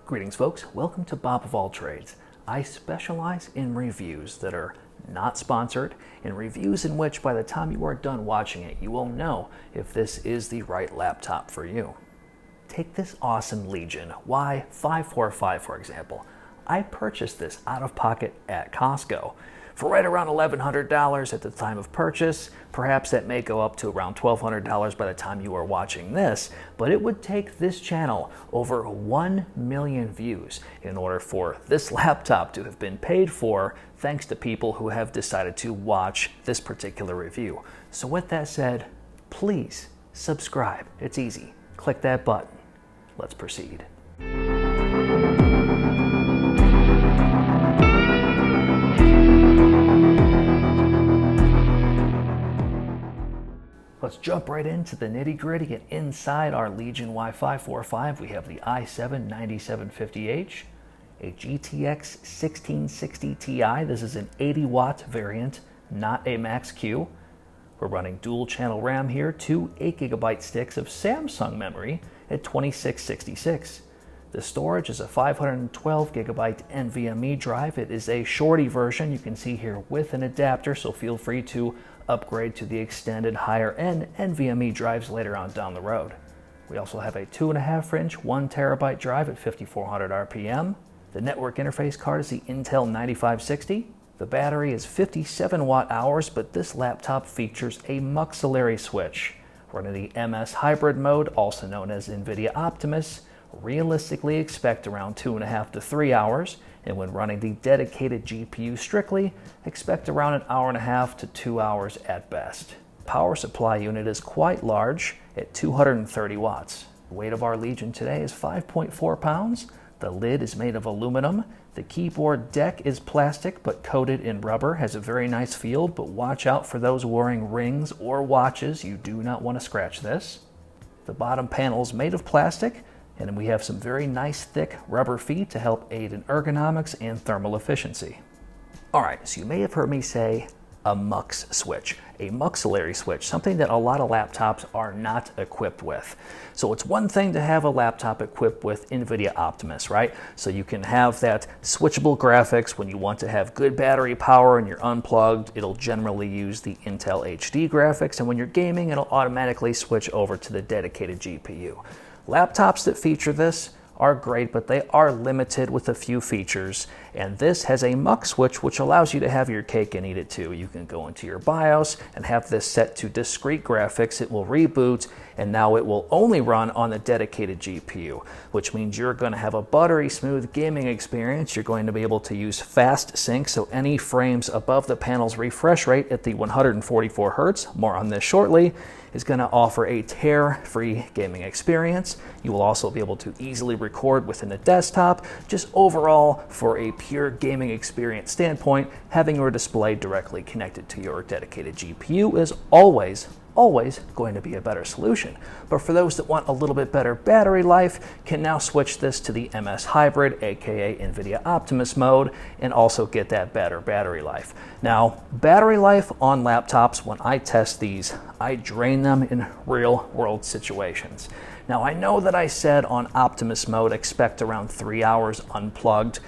Greetings folks, welcome to Bob of All Trades. I specialize in reviews that are not sponsored, and reviews in which by the time you are done watching it, you will know if this is the right laptop for you. Take this awesome Legion Y545 for example. I purchased this out of pocket at Costco for right around $1,100 at the time of purchase. Perhaps that may go up to around $1,200 by the time you are watching this, but it would take this channel over 1 million views in order for this laptop to have been paid for, thanks to people who have decided to watch this particular review. So with that said, please subscribe. It's easy. Click that button. Let's proceed. Let's jump right into the nitty-gritty, and inside our Legion Y545 we have the i7-9750H, a GTX 1660 Ti. This is an 80-watt variant, not a Max Q. We're running dual channel RAM here, two 8GB sticks of Samsung memory at 2666. The storage is a 512GB NVMe drive. It is a shorty version, you can see here, with an adapter, so feel free to upgrade to the extended higher end NVMe drives later on down the road. We also have a 2.5-inch 1TB drive at 5400 RPM. The network interface card is the Intel 9560. The battery is 57 watt-hours, but this laptop features a MUX switch. Running the MS hybrid mode, also known as NVIDIA Optimus, realistically expect around 2.5 to 3 hours, and when running the dedicated GPU strictly, expect around 1.5 hours to 2 hours at best. Power supply unit is quite large at 230 watts. The weight of our Legion today is 5.4 pounds. The lid is made of aluminum. The keyboard deck is plastic but coated in rubber, has a very nice feel, but watch out for those wearing rings or watches. You do not want to scratch this. The bottom panel is made of plastic, and then we have some very nice thick rubber feet to help aid in ergonomics and thermal efficiency. Alright, so you may have heard me say a MUX switch, a muxillary switch, something that a lot of laptops are not equipped with. So it's one thing to have a laptop equipped with NVIDIA Optimus, right? So you can have that switchable graphics when you want to have good battery power and you're unplugged. It'll generally use the Intel HD graphics, and when you're gaming, it'll automatically switch over to the dedicated GPU. Laptops that feature this are great, but they are limited with a few features, and this has a MUX switch which allows you to have your cake and eat it too. You can go into your BIOS and have this set to discrete graphics. It will reboot, and now it will only run on the dedicated GPU, which means you're going to have a buttery smooth gaming experience. You're going to be able to use fast sync, so any frames above the panel's refresh rate at the 144 Hertz, more on this shortly, is going to offer a tear-free gaming experience. You will also be able to easily record within the desktop. Just overall, for a pure gaming experience standpoint, having your display directly connected to your dedicated GPU is always going to be a better solution. But for those that want a little bit better battery life, can now switch this to the MS Hybrid, aka NVIDIA Optimus mode, and also get that better battery life. Now, battery life on laptops, when I test these, I drain them in real world situations. Now, I know that I said on Optimus mode, expect around 3 hours unplugged.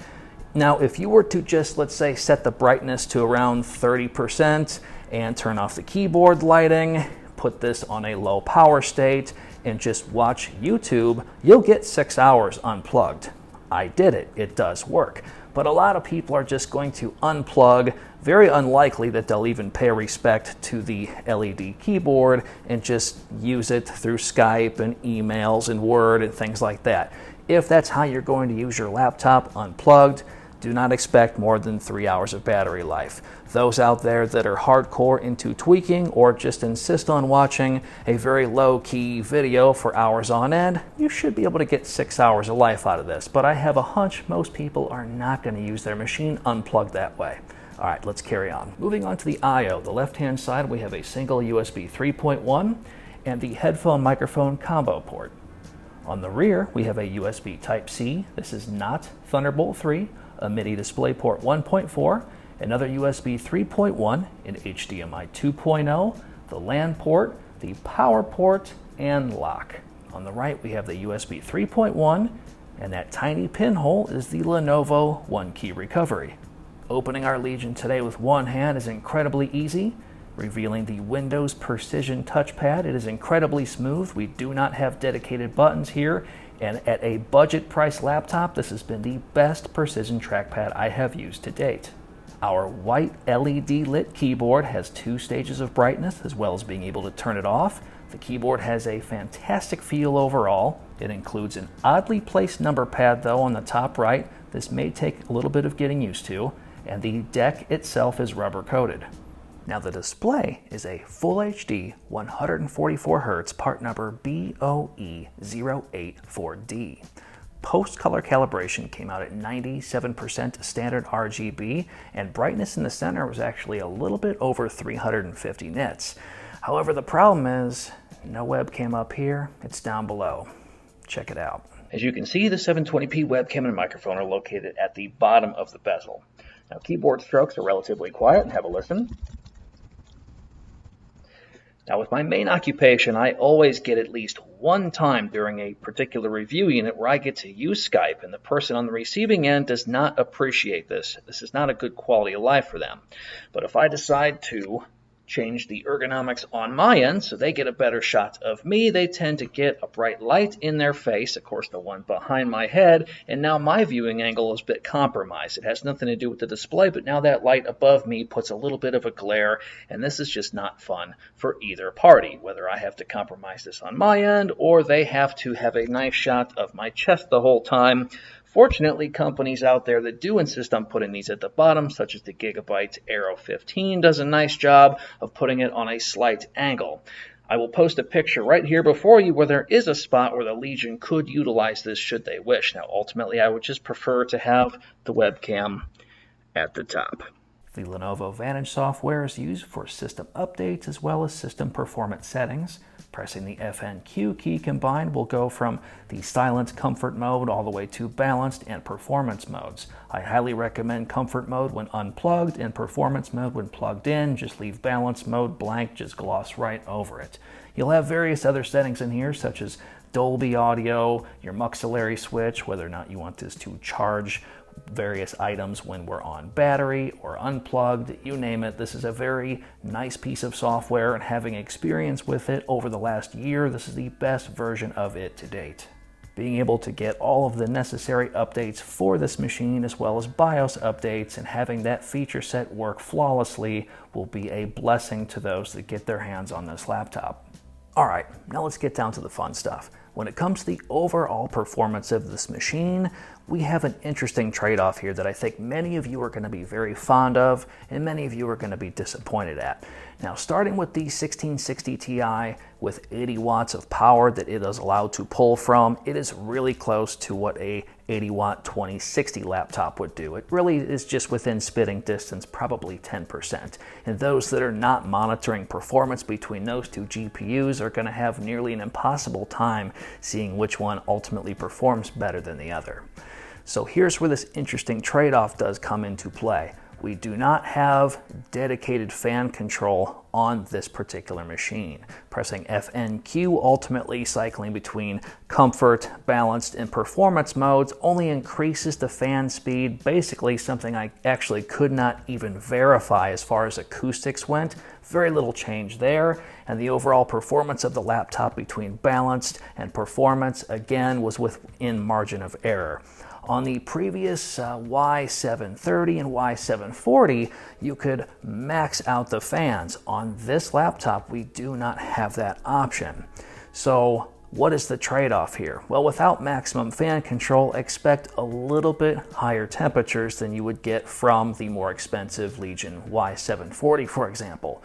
Now, if you were to just, let's say, set the brightness to around 30% and turn off the keyboard lighting, put this on a low power state, and just watch YouTube, you'll get 6 hours unplugged. I did it. It does work. But a lot of people are just going to unplug. Very unlikely that they'll even pay respect to the LED keyboard and just use it through Skype and emails and Word and things like that. If that's how you're going to use your laptop unplugged, do not expect more than 3 hours of battery life. Those out there that are hardcore into tweaking or just insist on watching a very low-key video for hours on end, you should be able to get 6 hours of life out of this. But I have a hunch most people are not going to use their machine unplugged that way. All right, let's carry on. Moving on to the I/O. The left-hand side, we have a single USB 3.1 and the headphone microphone combo port. On the rear, we have a USB Type-C. This is not Thunderbolt 3. A MIDI DisplayPort 1.4, another USB 3.1, an HDMI 2.0, the LAN port, the power port, and lock. On the right, we have the USB 3.1, And that tiny pinhole is the Lenovo Onekey recovery. Opening our Legion today with one hand is incredibly easy. Revealing the Windows Precision touchpad, it is incredibly smooth. We do not have dedicated buttons here, and at a budget price laptop, this has been the best precision trackpad I have used to date. Our white LED lit keyboard has 2 stages of brightness, as well as being able to turn it off. The keyboard has a fantastic feel overall. It includes an oddly placed number pad though on the top right. This may take a little bit of getting used to, and the deck itself is rubber coated. Now the display is a Full HD 144Hz part number BOE084D. Post-color calibration came out at 97% standard RGB, and brightness in the center was actually a little bit over 350 nits. However, the problem is no webcam up here, it's down below. Check it out. As you can see, the 720p webcam and microphone are located at the bottom of the bezel. Now keyboard strokes are relatively quiet. Have a listen. Now with my main occupation, I always get at least one time during a particular review unit where I get to use Skype, and the person on the receiving end does not appreciate this. This is not a good quality of life for them. But if I decide to change the ergonomics on my end so they get a better shot of me, they tend to get a bright light in their face, of course the one behind my head, and now my viewing angle is a bit compromised. It has nothing to do with the display, but now that light above me puts a little bit of a glare, and this is just not fun for either party, whether I have to compromise this on my end or they have to have a nice shot of my chest the whole time. Fortunately, companies out there that do insist on putting these at the bottom, such as the Gigabyte Aero 15, does a nice job of putting it on a slight angle. I will post a picture right here before you where there is a spot where the Legion could utilize this should they wish. Now, ultimately, I would just prefer to have the webcam at the top. The Lenovo Vantage software is used for system updates as well as system performance settings. Pressing the FNQ key combined will go from the silent comfort mode all the way to balanced and performance modes. I highly recommend comfort mode when unplugged and performance mode when plugged in. Just leave balance mode blank, just gloss right over it. You'll have various other settings in here such as Dolby Audio, your muxillary switch, whether or not you want this to charge various items when we're on battery or unplugged, you name it. This is a very nice piece of software, and having experience with it over the last year, this is the best version of it to date. Being able to get all of the necessary updates for this machine as well as BIOS updates and having that feature set work flawlessly will be a blessing to those that get their hands on this laptop. Alright, now let's get down to the fun stuff. When it comes to the overall performance of this machine, we have an interesting trade-off here that I think many of you are going to be very fond of and many of you are going to be disappointed at. Now, starting with the 1660 Ti with 80 watts of power that it is allowed to pull from, it is really close to what a 80 watt 2060 laptop would do. It really is just within spitting distance, probably 10%. And those that are not monitoring performance between those two GPUs are going to have nearly an impossible time seeing which one ultimately performs better than the other. So here's where this interesting trade-off does come into play. We do not have dedicated fan control on this particular machine. Pressing FNQ, ultimately cycling between comfort, balanced, and performance modes only increases the fan speed, basically something I actually could not even verify as far as acoustics went. Very little change there, and the overall performance of the laptop between balanced and performance, again, was within margin of error. On the previous Y730 and Y740, you could max out the fans. On this laptop, we do not have that option. So what is the trade-off here? Well, without maximum fan control, expect a little bit higher temperatures than you would get from the more expensive Legion Y740, for example.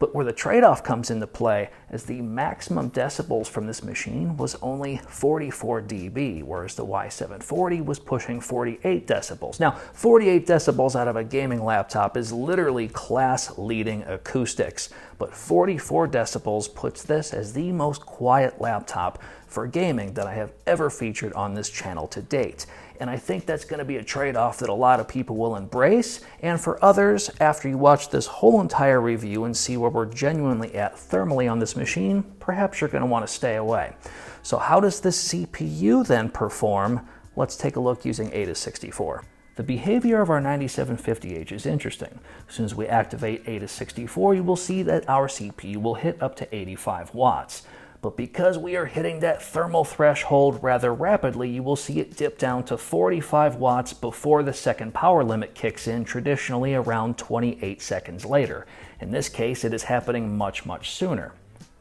But where the trade-off comes into play is the maximum decibels from this machine was only 44 dB, whereas the Y740 was pushing 48 decibels. Now, 48 decibels out of a gaming laptop is literally class-leading acoustics, but 44 decibels puts this as the most quiet laptop for gaming that I have ever featured on this channel to date. And I think that's going to be a trade-off that a lot of people will embrace. And for others, after you watch this whole entire review and see where we're genuinely at thermally on this machine, perhaps you're going to want to stay away. So how does this CPU then perform Let's take a look using AIDA64. The behavior of our 9750H is interesting. As soon as we activate AIDA64, you will see that our CPU will hit up to 85 watts. But because we are hitting that thermal threshold rather rapidly, you will see it dip down to 45 watts before the second power limit kicks in, traditionally around 28 seconds later. In this case, it is happening much sooner.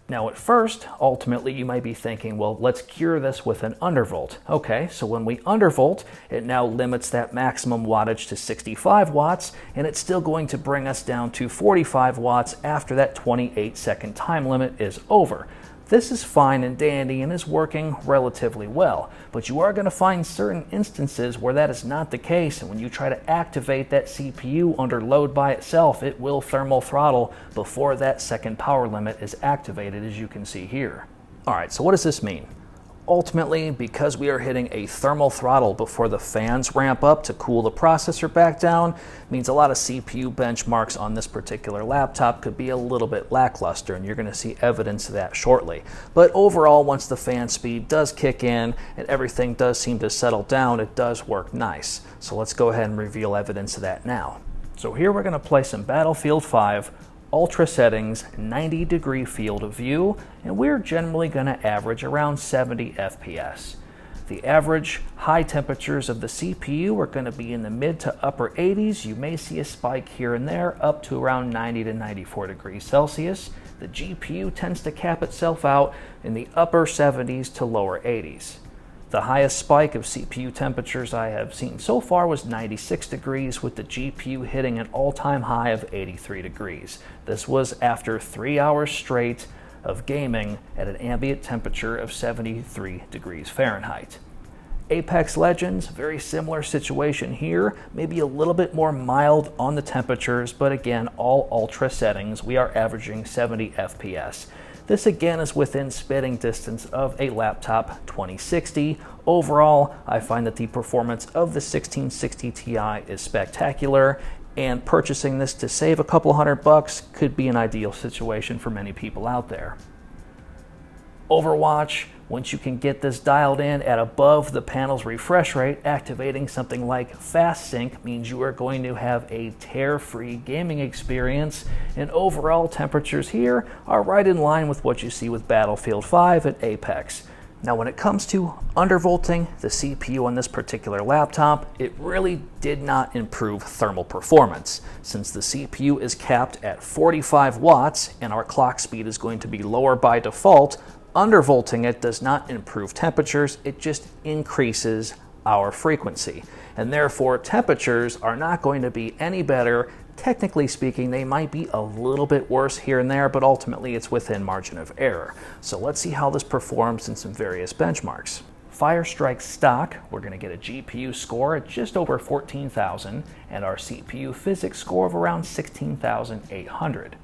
Now at first, ultimately you might be thinking, well, let's cure this with an undervolt. Okay, so when we undervolt, it now limits that maximum wattage to 65 watts, and it's still going to bring us down to 45 watts after that 28-second time limit is over. This is fine and dandy and is working relatively well, but you are going to find certain instances where that is not the case, and when you try to activate that CPU under load by itself, it will thermal throttle before that second power limit is activated, as you can see here. Alright, so what does this mean? Ultimately, because we are hitting a thermal throttle before the fans ramp up to cool the processor back down, means a lot of CPU benchmarks on this particular laptop could be a little bit lackluster, and you're going to see evidence of that shortly. But overall, once the fan speed does kick in and everything does seem to settle down, it does work nice. So let's go ahead and reveal evidence of that now. So here we're going to play some Battlefield 5 Ultra settings, 90-degree field of view, and we're generally going to average around 70 FPS. The average high temperatures of the CPU are going to be in the mid to upper 80s. You may see a spike here and there up to around 90 to 94 degrees Celsius. The GPU tends to cap itself out in the upper 70s to lower 80s. The highest spike of CPU temperatures I have seen so far was 96 degrees, with the GPU hitting an all-time high of 83 degrees. This was after 3 hours straight of gaming at an ambient temperature of 73 degrees Fahrenheit. Apex Legends, very similar situation here, maybe a little bit more mild on the temperatures, but again, all ultra settings, we are averaging 70 FPS. This again is within spitting distance of a laptop 2060. Overall, I find that the performance of the 1660 Ti is spectacular, and purchasing this to save a couple $100 could be an ideal situation for many people out there. Overwatch, once you can get this dialed in at above the panel's refresh rate, activating something like Fast Sync means you are going to have a tear-free gaming experience, and overall temperatures here are right in line with what you see with Battlefield 5 at Apex. Now when it comes to undervolting the CPU on this particular laptop, it really did not improve thermal performance. Since the CPU is capped at 45 watts and our clock speed is going to be lower by default, undervolting it does not improve temperatures, it just increases our frequency. And therefore temperatures are not going to be any better. Technically speaking, they might be a little bit worse here and there, but ultimately it's within margin of error. So let's see how this performs in some various benchmarks. Firestrike stock, we're going to get a GPU score at just over 14,000 and our CPU physics score of around 16,800.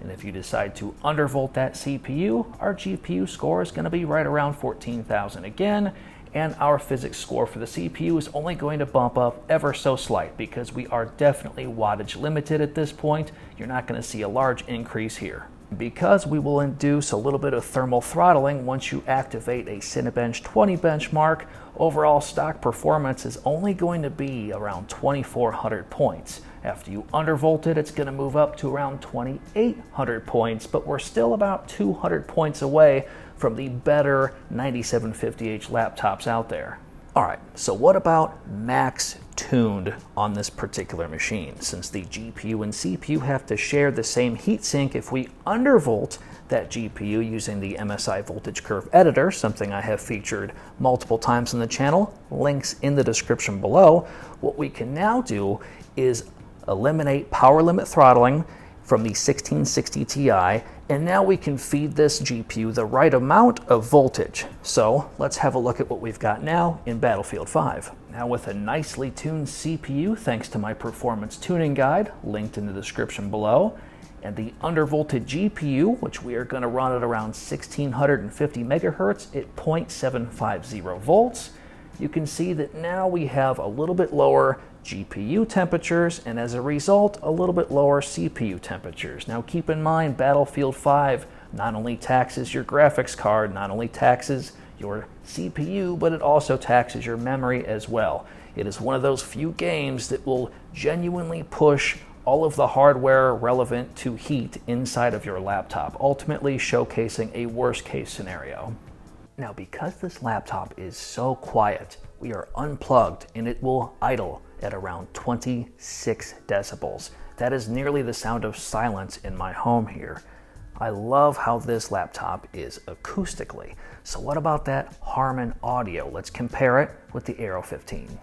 And if you decide to undervolt that CPU, our GPU score is going to be right around 14,000 again, and our physics score for the CPU is only going to bump up ever so slight because we are definitely wattage limited at this point. You're not going to see a large increase here. Because we will induce a little bit of thermal throttling once you activate a Cinebench 20 benchmark, overall stock performance is only going to be around 2,400 points. After you undervolt it, it's going to move up to around 2,800 points, but we're still about 200 points away from the better 9750H laptops out there. Alright, so what about max tuned on this particular machine? Since the GPU and CPU have to share the same heatsink, if we undervolt that GPU using the MSI voltage curve editor, something I have featured multiple times on the channel, links in the description below, what we can now do is eliminate power limit throttling from the 1660 Ti, and now we can feed this GPU the right amount of voltage. So let's have a look at what we've got now in Battlefield 5. Now with a nicely tuned CPU, thanks to my performance tuning guide, linked in the description below, and the undervolted GPU, which we are going to run at around 1650 megahertz at 0.750 volts, you can see that now we have a little bit lower GPU temperatures, and as a result, a little bit lower CPU temperatures. Now keep in mind, Battlefield 5 not only taxes your graphics card, not only taxes your CPU, but it also taxes your memory as well. It is one of those few games that will genuinely push all of the hardware relevant to heat inside of your laptop, ultimately showcasing a worst case scenario. Now, because this laptop is so quiet, we are unplugged and it will idle at around 26 decibels. That is nearly the sound of silence in my home here. I love how this laptop is acoustically. So what about that Harman audio? Let's compare it with the Aero 15.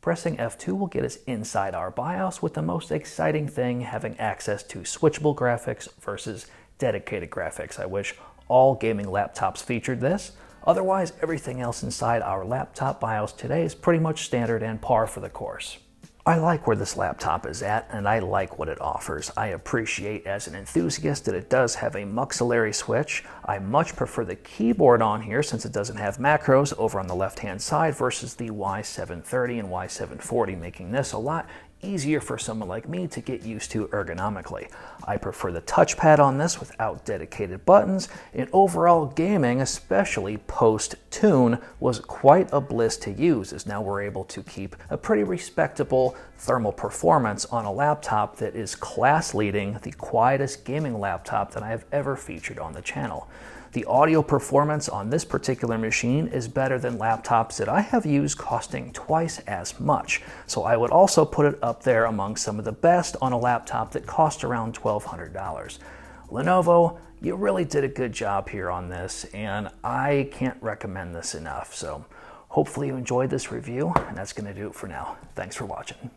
Pressing F2 will get us inside our BIOS, with the most exciting thing having access to switchable graphics versus dedicated graphics. I wish all gaming laptops featured this. Otherwise, everything else inside our laptop BIOS today is pretty much standard and par for the course. I like where this laptop is at, and I like what it offers. I appreciate as an enthusiast that it does have a muxillary switch. I much prefer the keyboard on here since it doesn't have macros over on the left-hand side versus the Y730 and Y740, making this a lot easier for someone like me to get used to ergonomically. I prefer the touchpad on this without dedicated buttons, and overall gaming, especially post-tune, was quite a bliss to use, as now we're able to keep a pretty respectable thermal performance on a laptop that is class-leading, the quietest gaming laptop that I have ever featured on the channel. The audio performance on this particular machine is better than laptops that I have used costing twice as much, so I would also put it up there among some of the best on a laptop that cost around $1,200. Lenovo, you really did a good job here on this, and I can't recommend this enough. So hopefully you enjoyed this review, and that's going to do it for now. Thanks for watching.